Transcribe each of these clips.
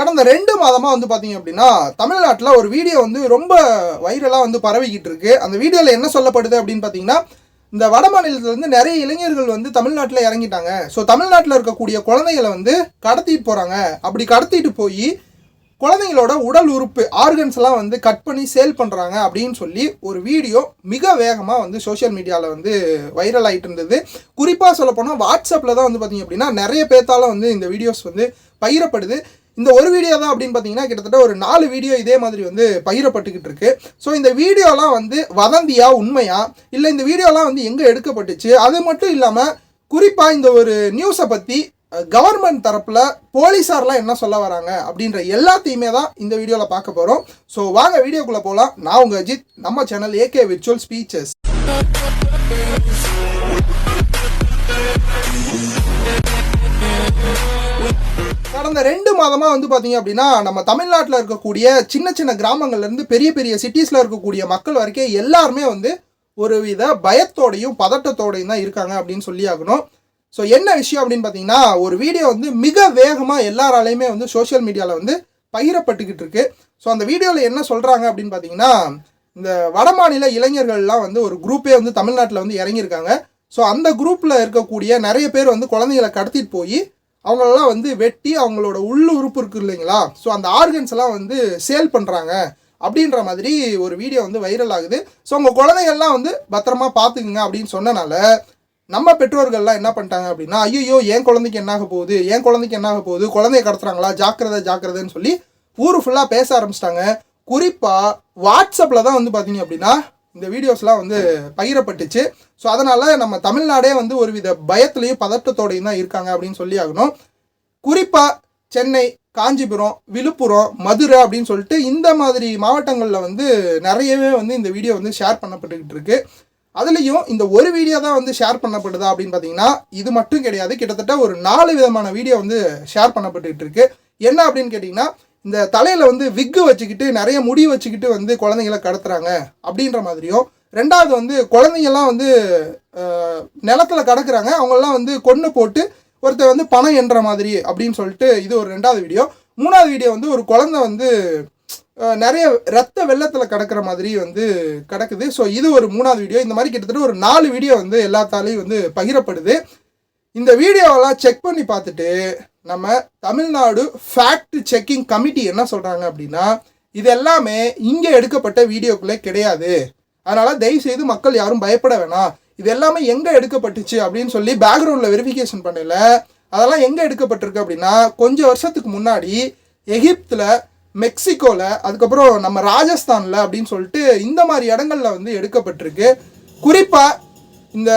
கடந்த 2 மாதமா வந்து பார்த்தீங்க அப்படின்னா தமிழ்நாட்டில் ஒரு வீடியோ வந்து ரொம்ப வைரலாக வந்து பரவிக்கிட்டு இருக்கு. அந்த வீடியோவில் என்ன சொல்லப்படுது அப்படின்னு பார்த்தீங்கன்னா, இந்த வட மாநிலத்திலேருந்து நிறைய இளைஞர்கள் வந்து தமிழ்நாட்டில் இறங்கிட்டாங்க. ஸோ தமிழ்நாட்டில் இருக்கக்கூடிய குழந்தைகளை வந்து கடத்திட்டு போகிறாங்க. அப்படி கடத்திட்டு போய் குழந்தைங்களோட உடல் உறுப்பு ஆர்கன்ஸ் எல்லாம் வந்து கட் பண்ணி சேல் பண்ணுறாங்க அப்படின்னு சொல்லி ஒரு வீடியோ மிக வேகமாக வந்து சோஷியல் மீடியாவில் வந்து வைரல் ஆகிட்டு இருந்தது. குறிப்பாக சொல்லப்போனால் வாட்ஸ்அப்பில் தான் வந்து பார்த்திங்க அப்படின்னா நிறைய பேர்த்தால் வந்து இந்த வீடியோஸ் வந்து பகிரப்படுது. இந்த ஒரு வீடியோ தான் அப்படின்னு பார்த்தீங்கன்னா கிட்டத்தட்ட ஒரு 4 வீடியோ இதே மாதிரி வந்து பகிரப்பட்டுக்கிட்டு இருக்கு. ஸோ இந்த வீடியோலாம் வந்து வதந்தியா உண்மையா இல்லை இந்த வீடியோலாம் வந்து எங்கே எடுக்கப்பட்டுச்சு, அது மட்டும் இல்லாமல் குறிப்பாக இந்த ஒரு நியூஸை பற்றி கவர்மெண்ட் தரப்பில் போலீஸார்லாம் என்ன சொல்ல வராங்க அப்படின்ற எல்லாத்தையுமே தான் இந்த வீடியோவில் பார்க்க போகிறோம். ஸோ வாங்க வீடியோக்குள்ளே போகலாம். நான் உங்கள் அஜித், நம்ம சேனல் ஏகே விர்ச்சுவல் ஸ்பீச்சஸ். கடந்த 2 மாதமாக வந்து பார்த்தீங்க அப்படின்னா நம்ம தமிழ்நாட்டில் இருக்கக்கூடிய சின்ன சின்ன கிராமங்கள்லேருந்து பெரிய பெரிய சிட்டிஸில் இருக்கக்கூடிய மக்கள் வரைக்கும் எல்லாருமே வந்து ஒரு வித பயத்தோடையும் பதட்டத்தோடையும் தான் இருக்காங்க அப்படின்னு சொல்லி ஆகணும். ஸோ என்ன விஷயம் அப்படின்னு பார்த்தீங்கன்னா, ஒரு வீடியோ வந்து மிக வேகமாக எல்லாராலையுமே வந்து சோஷியல் மீடியாவில் வந்து பகிரப்பட்டுக்கிட்டு இருக்கு. ஸோ அந்த வீடியோவில் என்ன சொல்கிறாங்க அப்படின்னு பார்த்தீங்கன்னா, இந்த வடமாநில இளைஞர்கள்லாம் வந்து ஒரு குரூப்பே வந்து தமிழ்நாட்டில் வந்து இறங்கியிருக்காங்க. ஸோ அந்த குரூப்பில் இருக்கக்கூடிய நிறைய பேர் வந்து குழந்தைகளை கடத்திட்டு போய் அவங்களெல்லாம் வந்து வெட்டி அவங்களோட உள்ளு உறுப்பு இருக்குது இல்லைங்களா, ஸோ அந்த ஆர்கன்ஸ் எல்லாம் வந்து சேல் பண்ணுறாங்க அப்படின்ற மாதிரி ஒரு வீடியோ வந்து வைரல் ஆகுது. ஸோ உங்கள் குழந்தைகள்லாம் வந்து பத்திரமா பார்த்துக்குங்க அப்படின்னு சொன்னனால நம்ம பெற்றோர்கள்லாம் என்ன பண்ணிட்டாங்க அப்படின்னா, ஐயோ என் குழந்தைக்கு என்னாக போகுது, என் குழந்தைக்கு என்னாக போகுது, குழந்தைய கடத்துறாங்களா, ஜாக்கிரதைன்னு சொல்லி ஊர் ஃபுல்லாக பேச ஆரம்பிச்சிட்டாங்க. குறிப்பாக வாட்ஸ்அப்பில் தான் வந்து பார்த்தீங்க அப்படின்னா இந்த வீடியோஸ்லாம் வந்து பகிரப்பட்டுச்சு. ஸோ அதனால் நம்ம தமிழ்நாடே வந்து ஒரு வித பயத்துலேயும் பதட்டத்தோடையும் தான் இருக்காங்க அப்படின்னு சொல்லி ஆகணும். குறிப்பாக சென்னை, காஞ்சிபுரம், விழுப்புரம், மதுரை அப்படின்னு சொல்லிட்டு இந்த மாதிரி மாவட்டங்களில் வந்து நிறையவே வந்து இந்த வீடியோ வந்து ஷேர் பண்ணப்பட்டுக்கிட்டு இருக்கு. அதுலேயும் இந்த ஒரு வீடியோ தான் வந்து ஷேர் பண்ணப்படுதா அப்படின்னு பார்த்தீங்கன்னா இது மட்டும் கிடையாது. கிட்டத்தட்ட ஒரு 4 விதமான வீடியோ வந்து ஷேர் பண்ணப்பட்டுக்கிட்டு இருக்கு. என்ன அப்படின்னு கேட்டிங்கன்னா, இந்த தலையில் வந்து விக்கு வச்சுக்கிட்டு நிறைய முடி வச்சுக்கிட்டு வந்து குழந்தைங்களை கடத்துறாங்க அப்படின்ற மாதிரியும், ரெண்டாவது வந்து குழந்தைங்கள்லாம் வந்து நிலத்தில் கடக்குறாங்க, அவங்களெலாம் வந்து கொன்று போட்டு ஒருத்தர் வந்து பணம் என்ற மாதிரி அப்படின்னு சொல்லிட்டு இது ஒரு 2வது வீடியோ. 3வது வீடியோ வந்து ஒரு குழந்தை வந்து நிறைய ரத்த வெள்ளத்தில் கிடக்கிற மாதிரி வந்து கிடக்குது. ஸோ இது ஒரு 3வது வீடியோ. இந்த மாதிரி கிட்டத்தட்ட ஒரு 4 வீடியோ வந்து எல்லாத்தாலையும் வந்து பகிரப்படுது. இந்த வீடியோவெல்லாம் செக் பண்ணி பார்த்துட்டு நம்ம தமிழ்நாடு ஃபேக்ட் செக்கிங் கமிட்டி என்ன சொல்கிறாங்க அப்படின்னா, இது எல்லாமே இங்கே எடுக்கப்பட்ட வீடியோக்குள்ளே கிடையாது, அதனால் தயவுசெய்து மக்கள் யாரும் பயப்பட வேணாம், இது எல்லாமே எங்கே எடுக்கப்பட்டுச்சு அப்படின்னு சொல்லி பேக்ரவுண்டில் வெரிஃபிகேஷன் பண்ணல. அதெல்லாம் எங்கே எடுக்கப்பட்டிருக்கு அப்படின்னா, கொஞ்சம் வருஷத்துக்கு முன்னாடி எகிப்தில், மெக்சிகோவில், அதுக்கப்புறம் நம்ம ராஜஸ்தானில் அப்படின்னு சொல்லிட்டு இந்த மாதிரி இடங்களில் வந்து எடுக்கப்பட்டிருக்கு. குறிப்பாக இந்த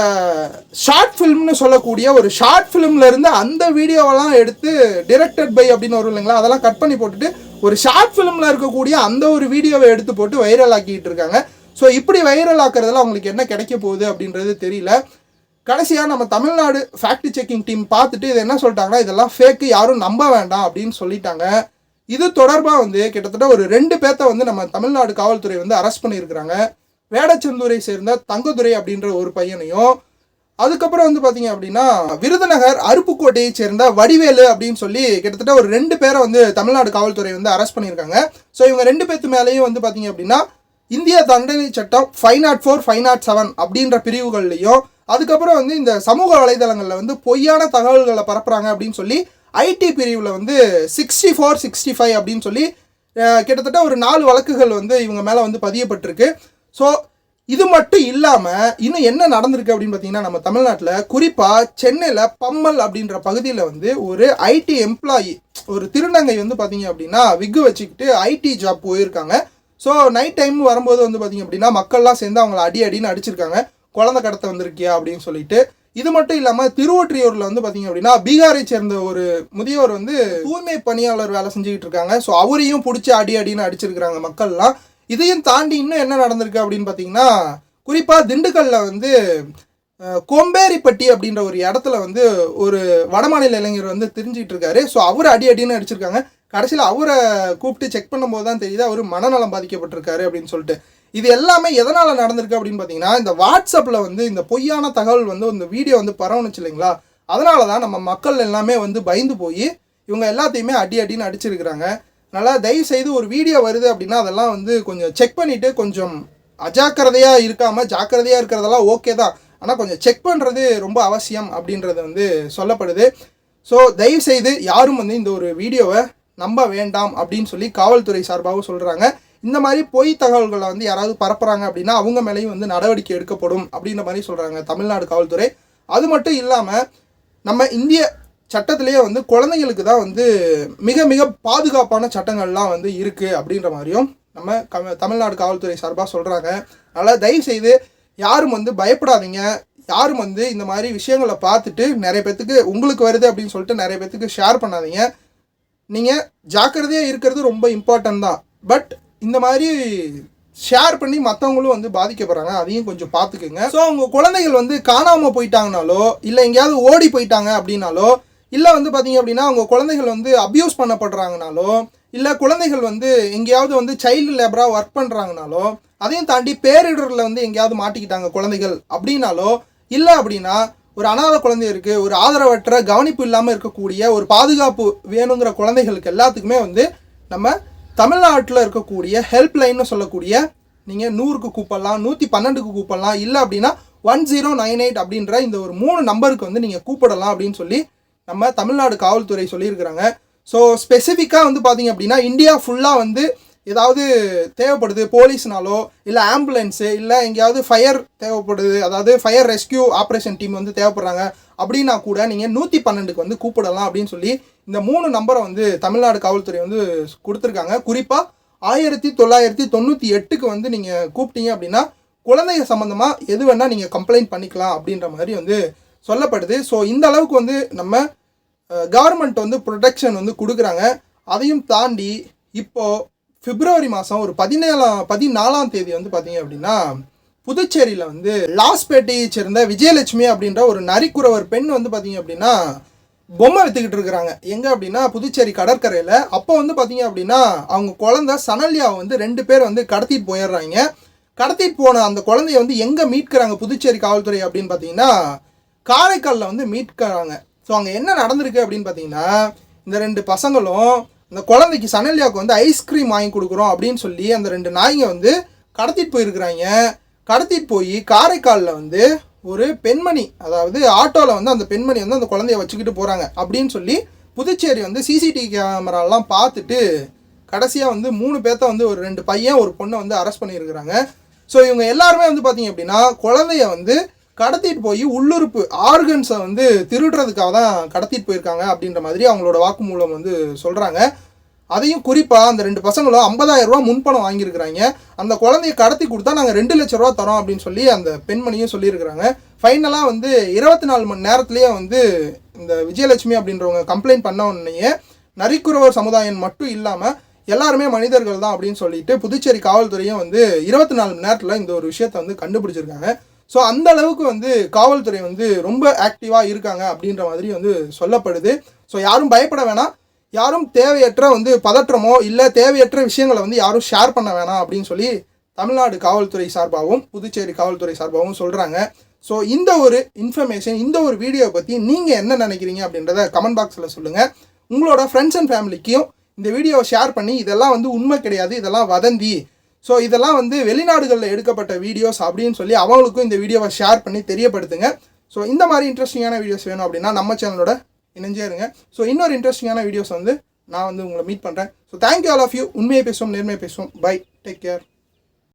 ஷார்ட் ஃபிலிம்னு சொல்லக்கூடிய ஒரு ஷார்ட் ஃபிலிம்லேருந்து அந்த வீடியோவெல்லாம் எடுத்து டிரெக்டட் பை அப்படின்னு வரும் இல்லைங்களா, அதெல்லாம் கட் பண்ணி போட்டுட்டு ஒரு ஷார்ட் ஃபிலிமில் இருக்கக்கூடிய அந்த ஒரு வீடியோவை எடுத்து போட்டு வைரல் ஆக்கிட்டு இருக்காங்க. ஸோ இப்படி வைரல் ஆக்குறதுல அவங்களுக்கு என்ன கிடைக்க போகுது அப்படின்றது தெரியல. கடைசியாக நம்ம தமிழ்நாடு ஃபேக்ட் செக்கிங் டீம் பார்த்துட்டு இதை என்ன சொல்லிட்டாங்கன்னா, இதெல்லாம் ஃபேக்கு, யாரும் நம்ப வேண்டாம் அப்படின்னு சொல்லிட்டாங்க. இது தொடர்பாக வந்து கிட்டத்தட்ட ஒரு 2 பேர்த்த வந்து நம்ம தமிழ்நாடு காவல்துறை வந்து அரெஸ்ட் பண்ணியிருக்கிறாங்க. வேடச்சந்தூரை சேர்ந்த தங்கதுரை அப்படின்ற ஒரு பையனையும், அதுக்கப்புறம் வந்து பார்த்தீங்க அப்படின்னா விருதுநகர் அருப்புக்கோட்டையை சேர்ந்த வடிவேலு அப்படின்னு சொல்லி கிட்டத்தட்ட ஒரு 2 பேரை வந்து தமிழ்நாடு காவல்துறை வந்து அரெஸ்ட் பண்ணியிருக்காங்க. ஸோ இவங்க 2 பேர்த்து மேலேயும் வந்து பார்த்தீங்க அப்படின்னா இந்திய தண்டனை சட்டம் 504, 507 அப்படின்ற பிரிவுகள்லையும், அதுக்கப்புறம் வந்து இந்த சமூக வலைதளங்களில் வந்து பொய்யான தகவல்களை பரப்புறாங்க அப்படின்னு சொல்லி ஐடி பிரிவில் வந்து 64, 65 அப்படின்னு சொல்லி கிட்டத்தட்ட ஒரு 4 வழக்குகள் வந்து இவங்க மேலே வந்து பதியப்பட்டிருக்கு. ஸோ இது மட்டும் இல்லாமல் இன்னும் என்ன நடந்திருக்கு அப்படின்னு பார்த்தீங்கன்னா, நம்ம தமிழ்நாட்டில் குறிப்பாக சென்னையில் பம்மல் அப்படின்ற பகுதியில் வந்து ஒரு ஐடி எம்ப்ளாயி, ஒரு திருநங்கை வந்து பார்த்தீங்க அப்படின்னா விக்கு வச்சுக்கிட்டு ஐடி ஜாப் போயிருக்காங்க. ஸோ நைட் டைம் வரும்போது வந்து பார்த்தீங்க அப்படின்னா மக்கள்லாம் சேர்ந்து அவங்கள அடின்னு அடிச்சிருக்காங்க, குழந்தை கடத்த வந்திருக்கியா அப்படின்னு சொல்லிட்டு. இது மட்டும் இல்லாமல் திருவொற்றியூரில் வந்து பார்த்தீங்க அப்படின்னா பீகாரை சேர்ந்த ஒரு முதியோர் வந்து தூய்மை பணியாளர் வேலை செஞ்சுக்கிட்டு இருக்காங்க. ஸோ அவரையும் பிடிச்சி அடின்னு அடிச்சிருக்கிறாங்க மக்கள்லாம். இதையும் தாண்டி இன்னும் என்ன நடந்திருக்கு அப்படின்னு பார்த்தீங்கன்னா, குறிப்பாக திண்டுக்கல்லில் வந்து கோம்பேரிப்பட்டி அப்படின்ற ஒரு இடத்துல வந்து ஒரு வடமாநில இளைஞர் வந்து தெரிஞ்சிட்டு இருக்காரு. ஸோ அவர் அடின்னு அடிச்சிருக்காங்க. கடைசியில் அவரை கூப்பிட்டு செக் பண்ணும்போது தான் தெரியுது அவர் மனநலம் பாதிக்கப்பட்டிருக்காரு அப்படின்னு சொல்லிட்டு. இது எல்லாமே எதனால் நடந்திருக்கு அப்படின்னு பார்த்தீங்கன்னா, இந்த வாட்ஸ்அப்பில் வந்து இந்த பொய்யான தகவல் வந்து இந்த வீடியோ வந்து பரவணுச்சு இல்லைங்களா, அதனால தான் நம்ம மக்கள் எல்லாமே வந்து பயந்து போய் இவங்க எல்லாத்தையுமே அடின்னு அடிச்சிருக்கிறாங்க. அதனால் தயவு செய்து ஒரு வீடியோ வருது அப்படின்னா அதெல்லாம் வந்து கொஞ்சம் செக் பண்ணிவிட்டு, கொஞ்சம் அஜாக்கிரதையாக இருக்காமல் ஜாக்கிரதையாக இருக்கிறதெல்லாம் ஓகே தான், ஆனால் கொஞ்சம் செக் பண்ணுறது ரொம்ப அவசியம் அப்படின்றது வந்து சொல்லப்படுது. ஸோ தயவுசெய்து யாரும் வந்து இந்த ஒரு வீடியோவை நம்ப வேண்டாம் அப்படின்னு சொல்லி காவல்துறை சார்பாகவும் சொல்கிறாங்க. இந்த மாதிரி பொய் தகவல்களை வந்து யாராவது பரப்புகிறாங்க அப்படின்னா அவங்க மேலேயும் வந்து நடவடிக்கை எடுக்கப்படும் அப்படின்ற மாதிரி சொல்கிறாங்க தமிழ்நாடு காவல்துறை. அது மட்டும் இல்லாமல் நம்ம இந்திய சட்டத்திலேயே வந்து குழந்தைங்களுக்கு தான் வந்து மிக மிக பாதுகாப்பான சட்டங்கள்லாம் வந்து இருக்குது அப்படின்ற மாதிரியும் நம்ம தமிழ்நாடு காவல்துறை சார்பாக சொல்கிறாங்க. அதனால் தயவுசெய்து யாரும் வந்து பயப்படாதீங்க. யாரும் வந்து இந்த மாதிரி விஷயங்களை பார்த்துட்டு நிறைய பேர்த்துக்கு உங்களுக்கு வருது அப்படின்னு சொல்லிட்டு நிறைய பேர்த்துக்கு ஷேர் பண்ணாதீங்க. நீங்கள் ஜாக்கிரதையாக இருக்கிறது ரொம்ப இம்பார்ட்டன்ட் தான். பட் இந்த மாதிரி ஷேர் பண்ணி மற்றவங்களும் வந்து பாதிக்கப்படுறாங்க, அதையும் கொஞ்சம் பார்த்துக்குங்க. ஸோ அவங்க குழந்தைகள் வந்து காணாமல் போயிட்டாங்கனாலோ இல்லை எங்கேயாவது ஓடி போயிட்டாங்க அப்படின்னாலோ, இல்லை வந்து பார்த்தீங்க அப்படின்னா அவங்க குழந்தைகள் வந்து அப்யூஸ் பண்ணப்படுறாங்கனாலோ, இல்லை குழந்தைகள் வந்து எங்கேயாவது வந்து சைல்டு லேபராக ஒர்க் பண்ணுறாங்கனாலோ, அதையும் தாண்டி பேரிடரில் வந்து எங்கேயாவது மாட்டிக்கிட்டாங்க குழந்தைகள் அப்படின்னாலோ, இல்லை அப்படின்னா ஒரு அனாதை குழந்தை இருக்குது, ஒரு ஆதரவற்ற கவனிப்பு இல்லாமல் இருக்கக்கூடிய ஒரு பாதுகாப்பு வேணுங்கிற குழந்தைகளுக்கு எல்லாத்துக்குமே வந்து நம்ம தமிழ்நாட்டில் இருக்கக்கூடிய ஹெல்ப்லைன்னு சொல்லக்கூடிய நீங்கள் 100க்கு கூப்பிடலாம், 112க்கு கூப்பிடலாம், இல்லை அப்படின்னா 1098 அப்படின்ற இந்த ஒரு 3 நம்பருக்கு வந்து நீங்கள் கூப்பிடலாம் அப்படின்னு சொல்லி நம்ம தமிழ்நாடு காவல்துறை சொல்லியிருக்கிறாங்க. ஸோ ஸ்பெசிஃபிக்காக வந்து பார்த்தீங்க அப்படின்னா இந்தியா ஃபுல்லாக வந்து ஏதாவது தேவைப்படுது, போலீஸ்னாலோ இல்லை ஆம்புலன்ஸு இல்லை எங்கேயாவது ஃபயர் தேவைப்படுது, அதாவது ஃபயர் ரெஸ்கியூ ஆப்ரேஷன் டீம் வந்து தேவைப்படுறாங்க அப்படின்னா கூட நீங்கள் 112க்கு வந்து கூப்பிடலாம் அப்படின்னு சொல்லி இந்த 3 நம்பரை வந்து தமிழ்நாடு காவல்துறை வந்து கொடுத்துருக்காங்க. குறிப்பாக 1998க்கு வந்து நீங்கள் கூப்பிட்டீங்க அப்படின்னா குழந்தைங்க சம்மந்தமாக எது வேணால் நீங்கள் கம்ப்ளைண்ட் பண்ணிக்கலாம் அப்படின்ற மாதிரி வந்து சொல்லப்படுது. ஸோ இந்த அளவுக்கு வந்து நம்ம கவர்மெண்ட் வந்து ப்ரொடெக்ஷன் வந்து கொடுக்குறாங்க. அதையும் தாண்டி இப்போது பிப்ரவரி மாதம் ஒரு 14ஆம் தேதி வந்து பார்த்தீங்க அப்படின்னா புதுச்சேரியில் வந்து லாஸ்பேட்டையை சேர்ந்த விஜயலட்சுமி அப்படின்ற ஒரு நரிக்குறவர் பெண் வந்து பார்த்தீங்க அப்படின்னா பொம்மை விற்றுக்கிட்டு இருக்கிறாங்க. எங்கே அப்படின்னா புதுச்சேரி கடற்கரையில். அப்போ வந்து பார்த்தீங்க அப்படின்னா அவங்க குழந்தை சனல்யாவை வந்து 2 பேர் வந்து கடத்திட்டு போயிடுறாங்க. கடத்திட்டு போன அந்த குழந்தைய வந்து எங்கே மீட்கிறாங்க புதுச்சேரி காவல்துறை அப்படின்னு பார்த்தீங்கன்னா காரைக்காலில் வந்து மீட்கிறாங்க. ஸோ அங்கே என்ன நடந்திருக்கு அப்படின்னு பார்த்தீங்கன்னா இந்த 2 பசங்களும் அந்த குழந்தைக்கு சனல்யாவுக்கு வந்து ஐஸ்கிரீம் வாங்கி கொடுக்குறோம் அப்படின்னு சொல்லி அந்த 2 நாய்ங்க வந்து கடத்திட்டு போயிருக்கிறாங்க. கடத்திட்டு போய் காரைக்காலில் வந்து ஒரு பெண்மணி, அதாவது ஆட்டோவில் வந்து அந்த பெண்மணி வந்து அந்த குழந்தைய வச்சுக்கிட்டு போகிறாங்க அப்படின்னு சொல்லி புதுச்சேரி வந்து சிசிடிவி கேமராலாம் பார்த்துட்டு கடைசியாக வந்து 3 பேர்த்த வந்து ஒரு 2 பையன் ஒரு பொண்ணை வந்து அரெஸ்ட் பண்ணியிருக்கிறாங்க. ஸோ இவங்க எல்லாருமே வந்து பார்த்தீங்க அப்படின்னா குழந்தைய வந்து கடத்திட்டு போய் உள்ளுறுப்பு ஆர்கன்ஸை வந்து திருடுறதுக்காக தான் கடத்திட்டு போயிருக்காங்க அப்படின்ற மாதிரி அவங்களோட வாக்குமூலம் வந்து சொல்கிறாங்க. அதையும் குறிப்பாக அந்த 2 பசங்களும் 50,000 ரூபா முன்பணம் வாங்கியிருக்கிறாங்க. அந்த குழந்தைய கடத்தி கொடுத்தா நாங்கள் 2 லட்ச ரூபா தரோம் அப்படின்னு சொல்லி அந்த பெண்மணியும் சொல்லியிருக்கிறாங்க. ஃபைனலாக வந்து 24 மணி நேரத்துலேயே வந்து இந்த விஜயலட்சுமி அப்படின்றவங்க கம்ப்ளைண்ட் பண்ண உடனேயே நரிக்குறவர் சமுதாயம் மட்டும் இல்லாமல் எல்லாருமே மனிதர்கள் தான் அப்படின்னு சொல்லிட்டு புதுச்சேரி காவல்துறையும் வந்து 24 மணி நேரத்தில் இந்த ஒரு விஷயத்தை வந்து கண்டுபிடிச்சிருக்காங்க. ஸோ அந்த அளவுக்கு வந்து காவல்துறை வந்து ரொம்ப ஆக்டிவாக இருக்காங்க அப்படின்ற மாதிரி வந்து சொல்லப்படுது. ஸோ யாரும் பயப்பட வேணாம், யாரும் தேவையற்ற வந்து பதற்றமோ இல்லை தேவையற்ற விஷயங்களை வந்து யாரும் ஷேர் பண்ண வேணாம் அப்படின்னு சொல்லி தமிழ்நாடு காவல்துறை சார்பாகவும் புதுச்சேரி காவல்துறை சார்பாகவும் சொல்கிறாங்க. ஸோ இந்த ஒரு இன்ஃபர்மேஷன், இந்த ஒரு வீடியோவை பற்றி நீங்கள் என்ன நினைக்கிறீங்க அப்படின்றத கமெண்ட் பாக்ஸில் சொல்லுங்கள். உங்களோட ஃப்ரெண்ட்ஸ் அண்ட் ஃபேமிலிக்கும் இந்த வீடியோவை ஷேர் பண்ணி இதெல்லாம் வந்து உண்மை கிடையாது, இதெல்லாம் வதந்தி, ஸோ இதெல்லாம் வந்து வெளிநாடுகளில் எடுக்கப்பட்ட வீடியோஸ் அப்படின்னு சொல்லி அவங்களுக்கும் இந்த வீடியோவை ஷேர் பண்ணி தெரியப்படுத்துங்க. ஸோ இந்த மாதிரி இன்ட்ரெஸ்டிங்கான வீடியோஸ் வேணும் அப்படின்னா நம்ம சேனலோட இணைஞ்சே இருங்க. ஸோ இன்னொரு இன்ட்ரெஸ்டிங்கான வீடியோஸ் வந்து நான் வந்து உங்களை மீட் பண்ணுறேன். So thank you all of you. உண்மையை பேசுவோம், நேர்மையை பேசுவோம். Bye, take care.